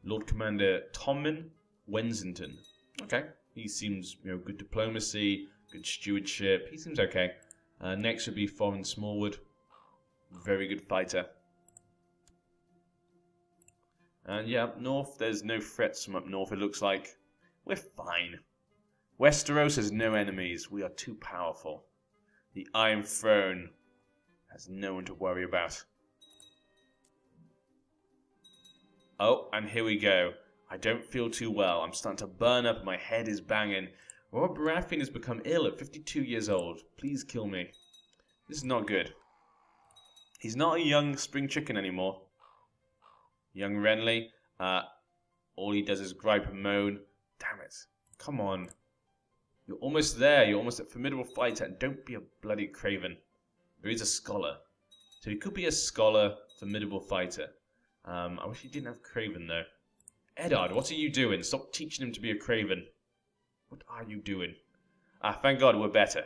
Lord Commander Tommen Wensington. Okay, he seems, good diplomacy, good stewardship. He seems okay. Next would be Foreign Smallwood. Very good fighter. And yeah, up north, there's no threats from up north, it looks like. We're fine. Westeros has no enemies. We are too powerful. The Iron Throne has no one to worry about. Oh, and here we go. I don't feel too well. I'm starting to burn up. My head is banging. Robert Baratheon has become ill at 52 years old. Please kill me. This is not good. He's not a young spring chicken anymore. Young Renly. All he does is gripe and moan. Damn it. Come on. You're almost there. You're almost a formidable fighter. And don't be a bloody craven. There is a scholar. So he could be a scholar, formidable fighter. I wish he didn't have craven though. Eddard, what are you doing? Stop teaching him to be a craven. What are you doing? Thank God we're better.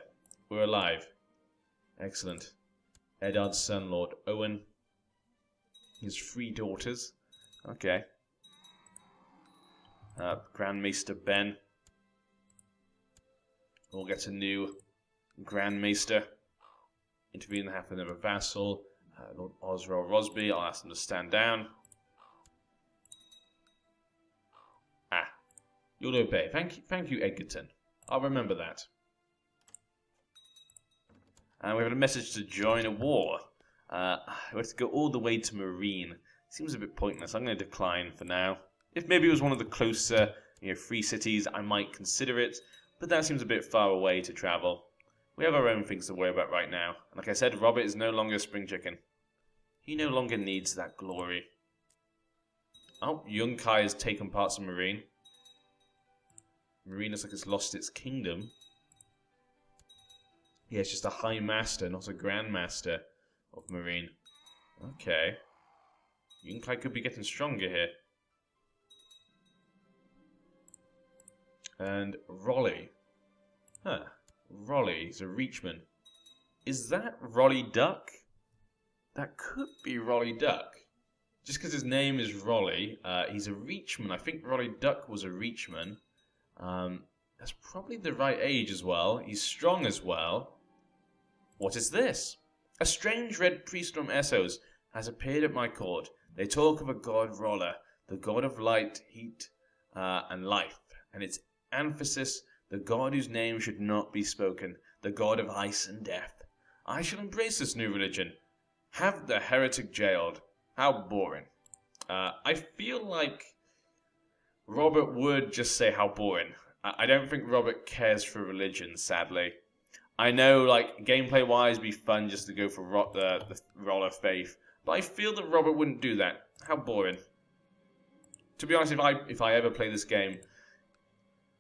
We're alive. Excellent. Eddard's son, Lord Owen. He has 3 daughters. Okay. Grand Maester Ben. We'll get a new Grand Maester. Intervene in the happening of a vassal. Lord Osrel Rosby, I'll ask him to stand down. You'll obey. Thank you, Edgerton. I'll remember that. And we have a message to join a war. We have to go all the way to Marine. Seems a bit pointless. I'm going to decline for now. If maybe it was one of the closer, free cities, I might consider it. But that seems a bit far away to travel. We have our own things to worry about right now. And like I said, Robert is no longer a spring chicken. He no longer needs that glory. Oh, Yunkai has taken parts of Marine. Marine looks like it's lost its kingdom. Yeah, it's just a High Master, not a Grand Master of Marine. Okay. Yunkai could be getting stronger here. And Rolly. Huh. Rolly is a Reachman. Is that Rolly Duck? That could be Rolly Duck. Just because his name is Rolly, he's a Reachman. I think Rolly Duck was a Reachman. That's probably the right age as well. He's strong as well. What is this? A strange red priest from Essos has appeared at my court. They talk of a god Roller, the god of light, heat, and life, and its emphasis, the god whose name should not be spoken, the god of ice and death. I shall embrace this new religion. Have the heretic jailed. How boring. I feel like Robert would just say how boring. I don't think Robert cares for religion, sadly. I know, like, gameplay-wise, it'd be fun just to go for the Roller faith, but I feel that Robert wouldn't do that. How boring. To be honest, if I ever play this game,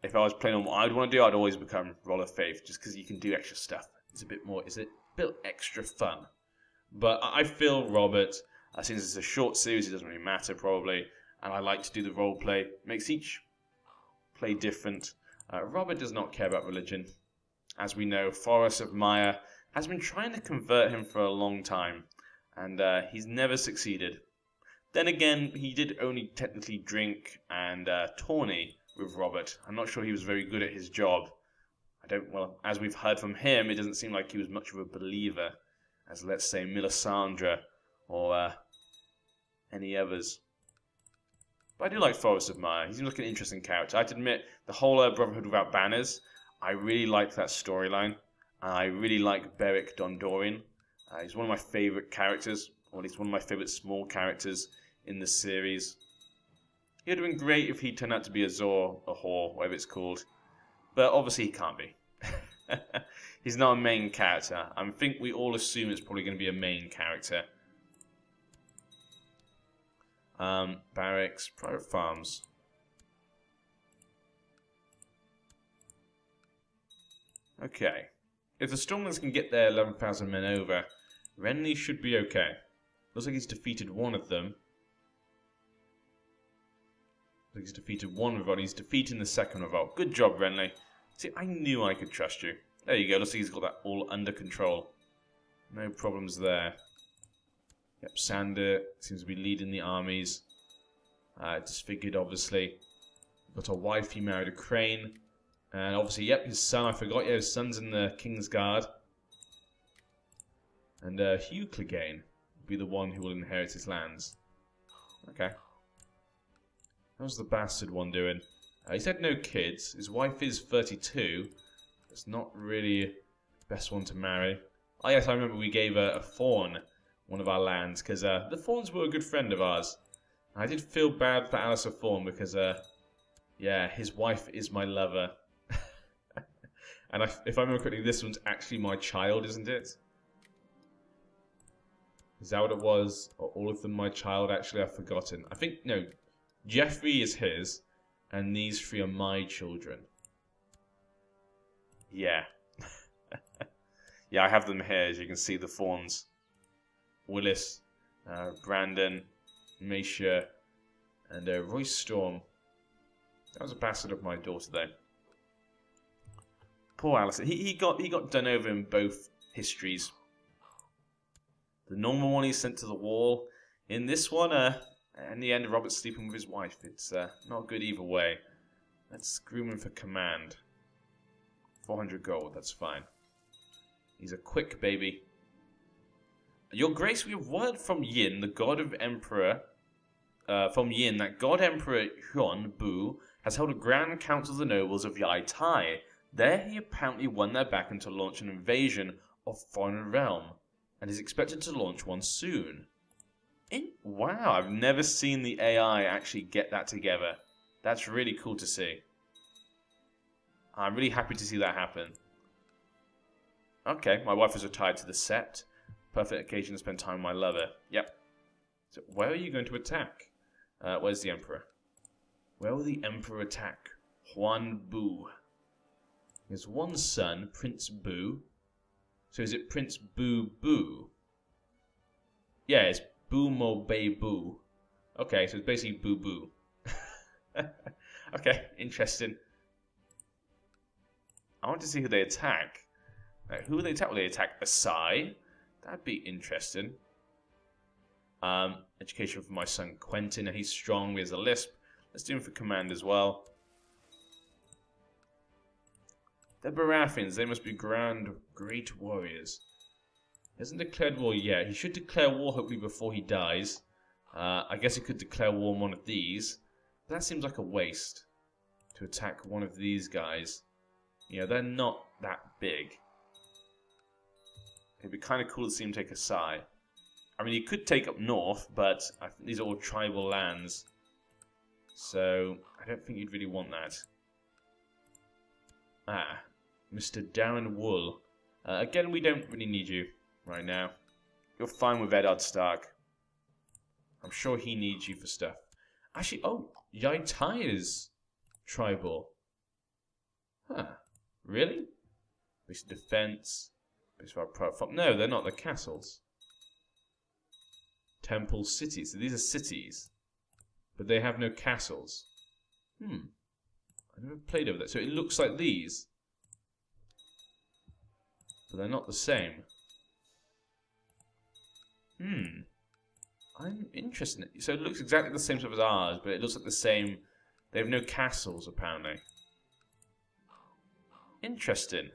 if I was playing on what I'd want to do, I'd always become Roller faith, just because you can do extra stuff. It's a bit more, is it? A bit extra fun. But I feel Robert, since it's a short series, it doesn't really matter, probably, and I like to do the role play. Makes each play different. Robert does not care about religion. As we know, Forrest of Maya has been trying to convert him for a long time, and he's never succeeded. Then again, he did only technically drink and tourney with Robert. I'm not sure he was very good at his job. Well, as we've heard from him, it doesn't seem like he was much of a believer, as let's say Melisandre or any others. But I do like Forrest of Maya. He seems like an interesting character. I have to admit, the whole Brotherhood Without Banners, I really like that storyline. I really like Beric Dondarrion. He's one of my favourite characters, or at least one of my favourite small characters in the series. He would have been great if he turned out to be a Zor, a whore, whatever it's called. But obviously he can't be. He's not a main character. I think we all assume it's probably going to be a main character. Barracks, private farms. Okay. If the Stormlands can get their 11,000 men over, Renly should be okay. Looks like he's defeated one of them. Looks like he's defeated one revolt. He's defeating the second revolt. Good job, Renly. See, I knew I could trust you. There you go. Looks like he's got that all under control. No problems there. Yep, Sander seems to be leading the armies. Disfigured, obviously. Got a wife, he married a crane. And obviously, yep, his son, I forgot, yeah, his son's in the King's Guard. And Hugh Clegane will be the one who will inherit his lands. Okay. How's the bastard one doing? He's had no kids. His wife is 32. It's not really the best one to marry. Oh yes, I remember we gave a fawn one of our lands, because the fawns were a good friend of ours. I did feel bad for Alistair Fawn, because, yeah, his wife is my lover. And if I remember correctly, this one's actually my child, isn't it? Is that what it was? Or all of them my child? Actually, I've forgotten. I think, no, Jeffrey is his, and these three are my children. Yeah. Yeah, I have them here, as you can see, the fawns. Willis, Brandon, Macia, and Royce Storm. That was a bastard of my daughter, though. Poor Alistair. He got done over in both histories. The normal one he's sent to the wall. In this one, in the end, Robert's sleeping with his wife. It's not good either way. Let's groom him for command. 400 gold, that's fine. He's a quick baby. Your Grace, we have word from Yin, the god of Emperor. From Yin, that God Emperor Huan Bu has held a grand council of the nobles of Yai Tai. There he apparently won their backing to launch an invasion of foreign realm, and is expected to launch one soon. Wow, I've never seen the AI actually get that together. That's really cool to see. I'm really happy to see that happen. Okay, my wife is retired to the Sept. Perfect occasion to spend time with my lover. Yep. So where are you going to attack? Where's the Emperor? Where will the Emperor attack? Huan Bu. He has one son, Prince Bu. So is it Prince Bu Bu? Yeah, it's Bu Mo Bei Bu. Okay, so it's basically Bu Bu. Okay, interesting. I want to see who they attack. Who will they attack? Will they attack Asai? That'd be interesting. Education for my son Quentin. He's strong. He has a lisp. Let's do him for command as well. The Baratheons, they must be great warriors. He hasn't declared war yet. He should declare war hopefully before he dies. I guess he could declare war on one of these. But that seems like a waste to attack one of these guys. You know, they're not that big. It'd be kind of cool to see him take Asai. I mean, he could take up north, but I think these are all tribal lands. So, I don't think you'd really want that. Ah, Mr. Darren Wool. Again, we don't really need you right now. You're fine with Eddard Stark. I'm sure he needs you for stuff. Actually, oh, Yai Tai is tribal. Huh, really? Base of defense. Base of our profile. No, they're not. They're castles. Temple cities. So these are cities. But they have no castles. I never played over that. So it looks like these. But they're not the same. I'm interested. So it looks exactly the same stuff as ours, but it looks like the same. They have no castles, apparently. Interesting.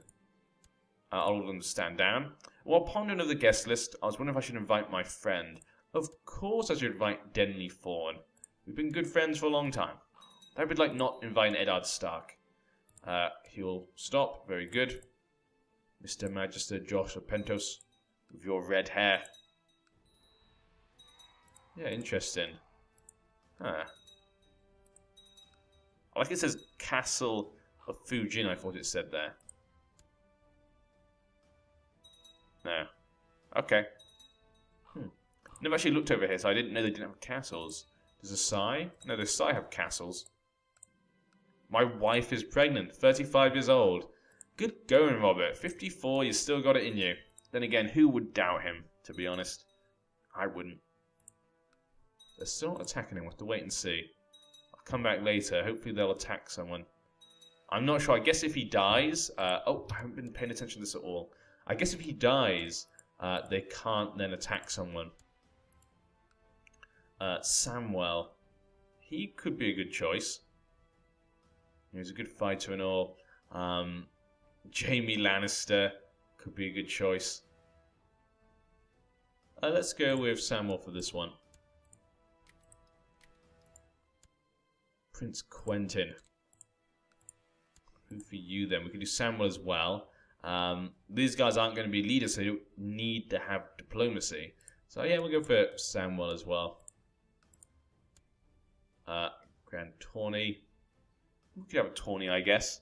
I'll order them to stand down. While pondering over the guest list, I was wondering if I should invite my friend. Of course I should invite Denley Fawn. We've been good friends for a long time. I would like not inviting Eddard Stark. He'll stop. Very good. Mr. Magister Joshua Pentos, with your red hair. Yeah, interesting. Huh. I like it says Castle of Fujin, I thought it said there. No. Okay. Never actually looked over here, so I didn't know they didn't have castles. Does Asai? No, the Asai have castles. My wife is pregnant, 35 years old. Good going, Robert. 54, you still got it in you. Then again, who would doubt him, to be honest? I wouldn't. They're still not attacking him. We'll have to wait and see. I'll come back later. Hopefully they'll attack someone. I'm not sure. I guess if he dies... oh, I haven't been paying attention to this at all. I guess if he dies, they can't then attack someone. Samwell. he could be a good choice. He's a good fighter and all. Jaime Lannister could be a good choice. Let's go with Samuel for this one. Prince Quentin. Who for you then? We can do Samuel as well. These guys aren't going to be leaders, so you don't need to have diplomacy. So yeah, we'll go for Samuel as well. Grand Tourney. We could have a tourney, I guess.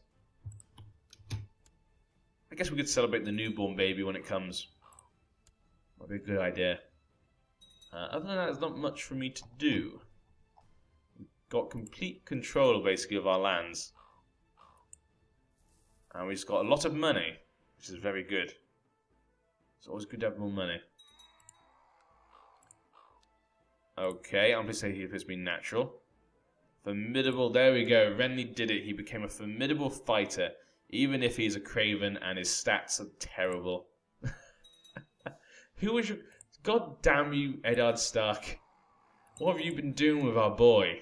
I guess we could celebrate the newborn baby when it comes. Might be a good idea. Other than that, there's not much for me to do. We've got complete control, basically, of our lands. And we've got a lot of money, which is very good. It's always good to have more money. Okay, I'm going to say he has been natural. Formidable, there we go. Renly did it. He became a formidable fighter, even if he's a craven and his stats are terrible. Who was your... God damn you, Eddard Stark. What have you been doing with our boy?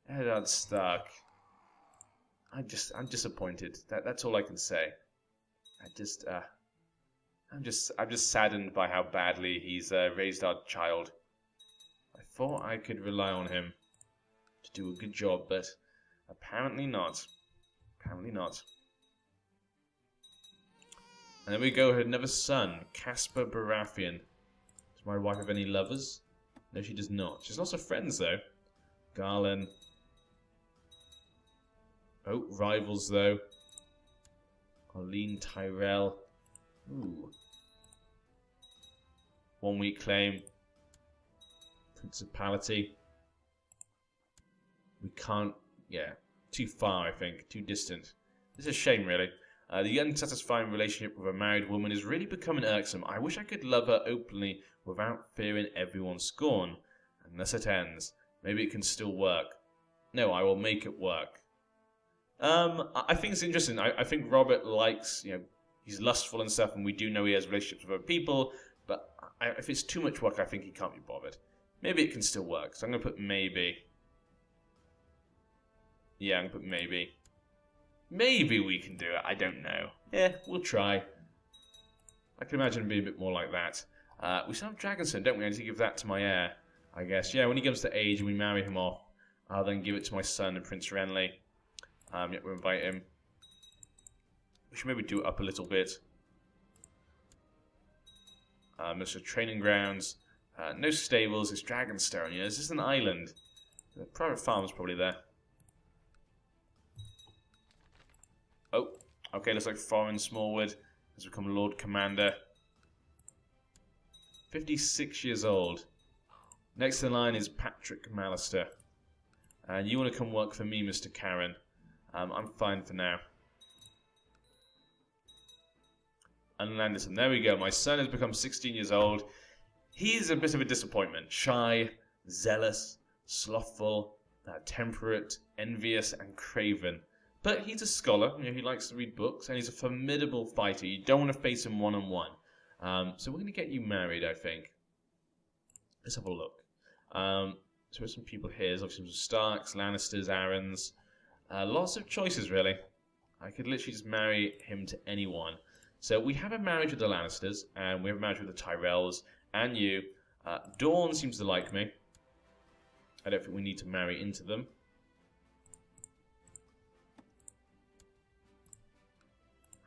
Eddard Stark. I'm disappointed. That's all I can say. I'm just saddened by how badly he's raised our child. I thought I could rely on him to do a good job, but apparently not. Apparently not. And then we go with another son, Caspar Baratheon. Does my wife have any lovers? No, she does not. She's lots of friends, though. Garland. Oh, rivals, though. Arlene Tyrell. Ooh. 1 week claim. Principality. We can't... Yeah. Too far, I think. Too distant. It's a shame, really. The unsatisfying relationship with a married woman is really becoming irksome. I wish I could love her openly without fearing everyone's scorn. Unless it ends. Maybe it can still work. No, I will make it work. I think it's interesting. I think Robert likes, he's lustful and stuff, and we do know he has relationships with other people, but if it's too much work, I think he can't be bothered. Maybe it can still work, so I'm going to put maybe. Yeah, I'm going to put maybe. Maybe we can do it, I don't know. Yeah, we'll try. I can imagine it being a bit more like that. We still have Dragonstone, don't we? I need to give that to my heir, I guess. Yeah, when he comes to age and we marry him off, I'll then give it to my son and Prince Renly. Yeah, we'll invite him. We should maybe do it up a little bit. There's training grounds. No stables, it's Dragonstone. Yeah, is this an island? The private farm's probably there. Oh, okay, looks like Thorin Smallwood has become Lord Commander. 56 years old. Next in line is Patrick Mallister. And you want to come work for me, Mr. Karen? I'm fine for now. And Anderson, there we go. My son has become 16 years old. He's a bit of a disappointment. Shy, zealous, slothful, temperate, envious, and craven. But he's a scholar. He likes to read books, and he's a formidable fighter. You don't want to face him one-on-one. So we're going to get you married, I think. Let's have a look. So there's some people here. There's obviously some Starks, Lannisters, Arryns. Lots of choices, really. I could literally just marry him to anyone. So we have a marriage with the Lannisters, and we have a marriage with the Tyrells, and you. Dawn seems to like me. I don't think we need to marry into them.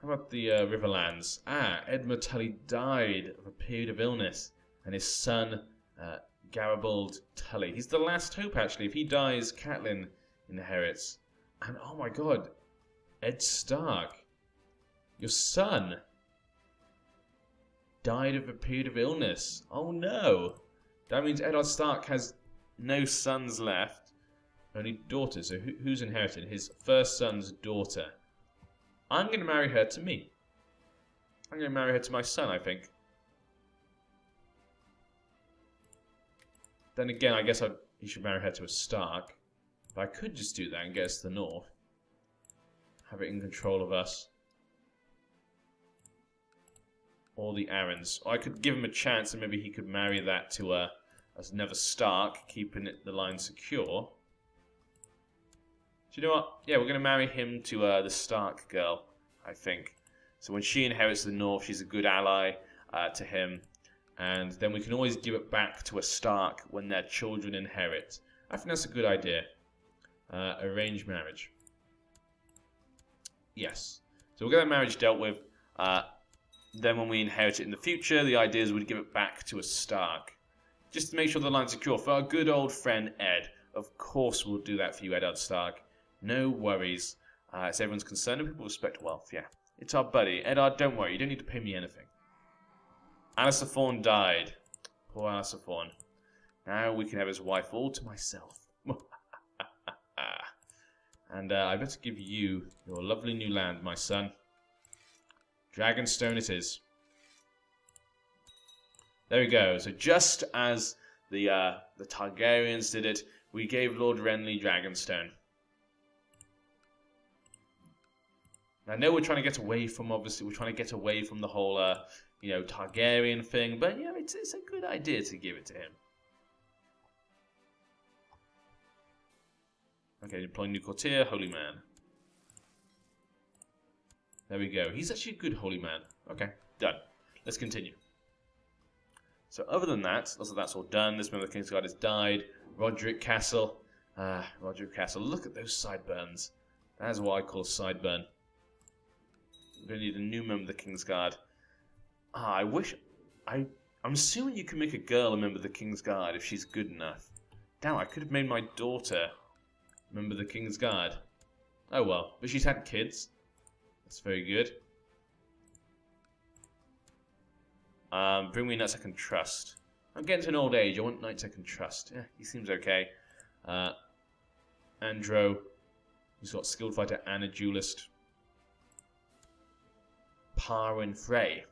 How about the Riverlands? Edmund Tully died of a period of illness, and his son, Garibald Tully. He's the last hope, actually. If he dies, Catelyn inherits. And oh my god, Ed Stark, your son, died of a period of illness. Oh no. That means Eddard Stark has no sons left, only daughters. So who's inherited? His first son's daughter. I'm going to marry her to me. I'm going to marry her to my son, I think. Then again, I guess he should marry her to a Stark. But I could just do that and get us to the north. Have it in control of us. Or the Arryns. Or I could give him a chance and maybe he could marry that to as another Stark, keeping the line secure. Do you know what? Yeah, we're going to marry him to the Stark girl, I think. So when she inherits the North, she's a good ally to him. And then we can always give it back to a Stark when their children inherit. I think that's a good idea. Arranged marriage. Yes. So we'll get that marriage dealt with. Then when we inherit it in the future, the idea is we'd give it back to a Stark. Just to make sure the line's secure. For our good old friend Ed. Of course we'll do that for you, Eddard Stark. No worries. It's everyone's concern and people respect wealth. Yeah. It's our buddy. Eddard, don't worry. You don't need to pay me anything. Alistair Thorne died. Poor Alistair Thorne. Now we can have his wife all to myself. And I better give you your lovely new land, my son. Dragonstone it is. There we go. So just as the Targaryens did it, we gave Lord Renly Dragonstone. I know we're trying to get away from, obviously, we're trying to get away from the whole, you know, Targaryen thing, but, you know, it's a good idea to give it to him. Okay, deploying new courtier, holy man. There we go. He's actually a good holy man. Okay, done. Let's continue. So other than that, that's all done. This member of the Kingsguard has died. Roderick Castle. Roderick Castle. Look at those sideburns. That is what I call a sideburn. We're going to need a new member of the Kingsguard. I wish... I'm assuming you can make a girl a member of the Kingsguard if she's good enough. Damn, I could have made my daughter a member of the Kingsguard. Oh well, but she's had kids. That's very good. Bring me knights I can trust. I'm getting to an old age. I want knights I can trust. Yeah, he seems okay. Andro. He's got skilled fighter and a duelist. Parwin Frey.